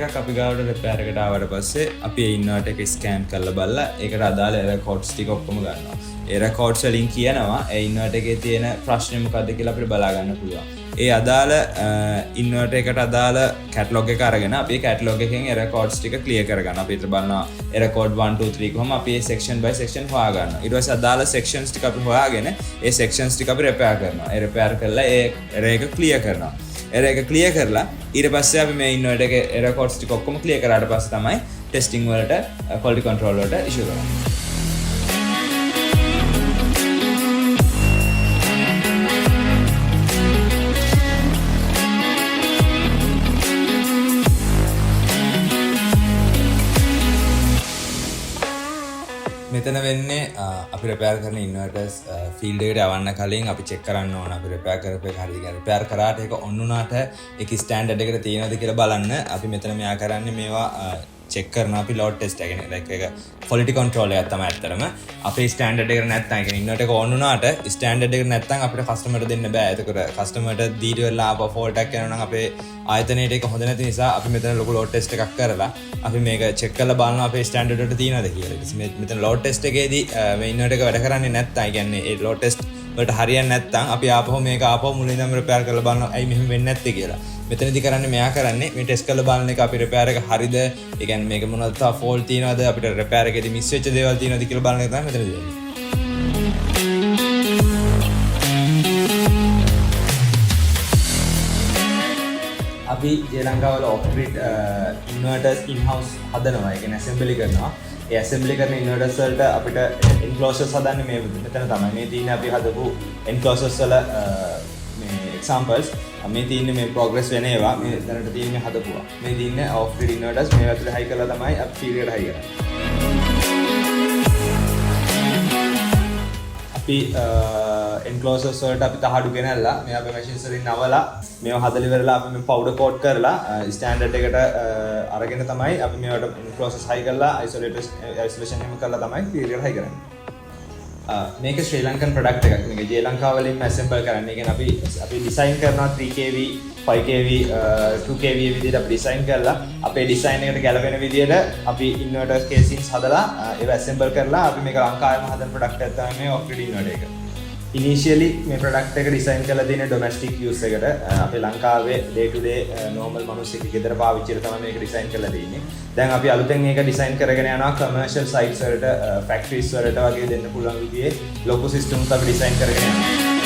එකක් අපි ගාවට රිපෙයාර් එකට ආවට පස්සේ අපි ඒ ඉන්වර්ටර් එක ස්කෑන් කරලා බලලා ඒකට අදාළ රෙකෝඩ්ස් ටික ඔක්කොම ගන්නවා. ඒ රෙකෝඩ්ස් වලින් කියනවා ඒ ඉන්වර්ටර් එකේ තියෙන ප්‍රශ්නේ මොකද්ද කියලා අපිට බලා ගන්න පුළුවන්. ඒ අදාළ ඉන්වර්ටර් එකට අදාළ කැටලොග් එක අරගෙන අපි ඒ කැටලොග් එකෙන් ඒ රෙකෝඩ්ස් ටික ක්ලියර් කරගන්නවා. අපි හිතලා බලනවා ඒ රෙකෝඩ් 1 2 3 කොහොම අපි ඒ සෙක්ෂන් බයි සෙක්ෂන් හොයා ගන්නවා. ඊට පස්සේ අදාළ සෙක්ෂන්ස් ටික අපි හොයාගෙන ඒ සෙක්ෂන්ස් ටික අපි රිපෙයාර් කරනවා. ඒ රිපෙයාර් කරලා ඒ එරර් එක ක්ලියර් කරනවා. එරර් එක ක්ලියර් කරලා ඊට පස්සේ අපි මේ ඉන්වර්ටර් එකේ ඒ රෙකෝඩ්ස් ටික ඔක්කොම ක්ලියර් කරාට පස්සේ තමයි ටෙස්ටිං වලට ක්වොලිටි කන්ට්‍රෝල් වලට ඉෂුව කරන්නේ. මෙතන වෙන්නේ අපි රිපෙයාර් කරන ඉන්වර්ටර්ස් ෆීල්ඩ් එකට යවන්න කලින් අපි චෙක් කරන්න ඕන අපි රිපෙයාර් කරපු එක හරියට රිපෙයාර් කරාට ඒක ඔන් වුණාට ඒක ස්ටෑන්ඩඩ් එකට තියෙනවද කියලා බලන්න අපි මෙතන මෙයා කරන්නේ මේවා චෙක් කරනවා අපි ලෝඩ් ටෙස්ට් එකගෙන ලයික් එක ක්වොලිටි කන්ට්‍රෝල් එකක් තමයි ඇත්තටම අපේ ස්ටෑන්ඩඩ් එකට නැත්නම් ඒ කියන්නේ ඉන්වර්ටර් එක ඔන් වුණාට ස්ටෑන්ඩඩ් එකට නැත්නම් අපිට කස්ටමර්ට දෙන්න බෑ. ඒකට කස්ටමර්ට දීඩි වෙලා ආපහු ෆෝල්ට් එකක් එනවා නම් අපේ ආයතනයේට ඒක හොඳ නැති නිසා අපි මෙතන ලොකු ලෝඩ් ටෙස්ට් එකක් කරලා අපි මේක චෙක් කරලා බලනවා අපේ ස්ටෑන්ඩඩ් එකට තියෙනවද කියලා. ඊට මෙතන ලෝඩ් ටෙස්ට් එකේදී මේ ඉන්වර්ටර් එක වැඩ කරන්නේ නැත්නම් ඒ කියන්නේ ඒ ලෝඩ් ටෙස්ට් වලට හරියන්නේ නැත්නම් අපි ආපහු මේක ආපහු මුලින් ඉඳන්ම රිපෙයාර් කරලා බලනවා ඇයි මෙහෙම වෙන්නේ නැත්තේ කියලා. මෙතනදී කරන්නේ මෙයා කරන්නේ මේ ටෙස්ට් කරලා බලන එක අපි රිපෙයාර් එක හරියද ඒ කියන්නේ මේක මොනවද තව ෆෝල්ට් තියෙනවද අපිට රිපෙයාර් එකේදී මිස් වෙච්ච දේවල් තියෙනවද කියලා බලන එක තමයි මෙතනදී වෙන්නේ. අපි JLanka වල ඔෆ්-ග්‍රිඩ් ඉන්වර්ටර්ස් in-house හදනවා. ඒ කියන්නේ ඇසෙම්බලි කරනවා. ඒ ඇසෙම්බලි කරන ඉන්වර්ටර්ස් වලට අපිට එන්ක්ලෝසර්ස් හදන්නේ මේ මෙතන තමයි. මේ තියෙන අපි හදපු එන්ක්ලෝසර්ස් වල මේ එක්සැම්පල්ස් මේ තියෙන්නේ මේ ප්‍රෝග්‍රස් වෙන ඒවා මේ දැනට තියෙන්නේ හදපුවා. මේ තියෙන්නේ ඔෆ්-ග්‍රිඩ් ඉන්වර්ටර්ස් මේ ඇතුලේ හයි කරලා තමයි අපි පීරියඩ් හයි කරන්නේ. අපි එන්ක්ලෝසර්ස් වලට අපි තහඩු ගෙනල්ලා මේ අපේ මැෂින්ස් වලින් නවලා මේව හදලා ඉවරලා අපි මේ පවුඩර් කෝට් කරලා ස්ටෑන්ඩඩ් එකට අරගෙන තමයි අපි මේවට එන්ක්ලෝසර්ස් හයි කරලා අයිසොලේෂන් එහෙම කරලා තමයි පීරියඩ් හයි කරන්නේ. මේක ශ්‍රී ලංකන් ප්‍රොඩක්ට් එකක්. මේක JLanka වලින්ම ඇසෙම්බල් කරන්නේ. ඒ කියන්නේ අපි ඩිසයින් කරනවා 3kV 5kV 2kV විදිහට අපි ඩිසයින් කරලා අපේ ඩිසයින් එකට ගැලපෙන විදිහට අපි ඉන්වර්ටර්ස් කේසින්ස් හදලා ඒව ඇසෙම්බල් කරලා අපි මේක ලංකාවේම හදන ප්‍රොඩක්ට් එකක් තමයි මේ ඔෆ්-ග්‍රිඩ් ඉන්වර්ටර් එක. ඉනිෂියලි මේ ප්‍රොඩක්ට් එක ඩිසයින් කරලා තියෙන ඩොමෙස්ටික් යූස් එකට අපේ ලංකාවේ ඩේ ටු ඩේ නෝමල් මිනිස්සුක ගෙදර පාවිච්චියට තමයි මේක ඩිසයින් කරලා තියෙන්නේ. දැන් අපි අලුතෙන් මේක ඩිසයින් කරගෙන යනවා කමර්ෂල් සයිට්ස් වලට ෆැක්ටරිස් වලට වගේ දෙන්න පුළුවන් විදිහේ ලොකු සිස්ටම්ස් අපි ඩිසයින් කරගෙන යනවා.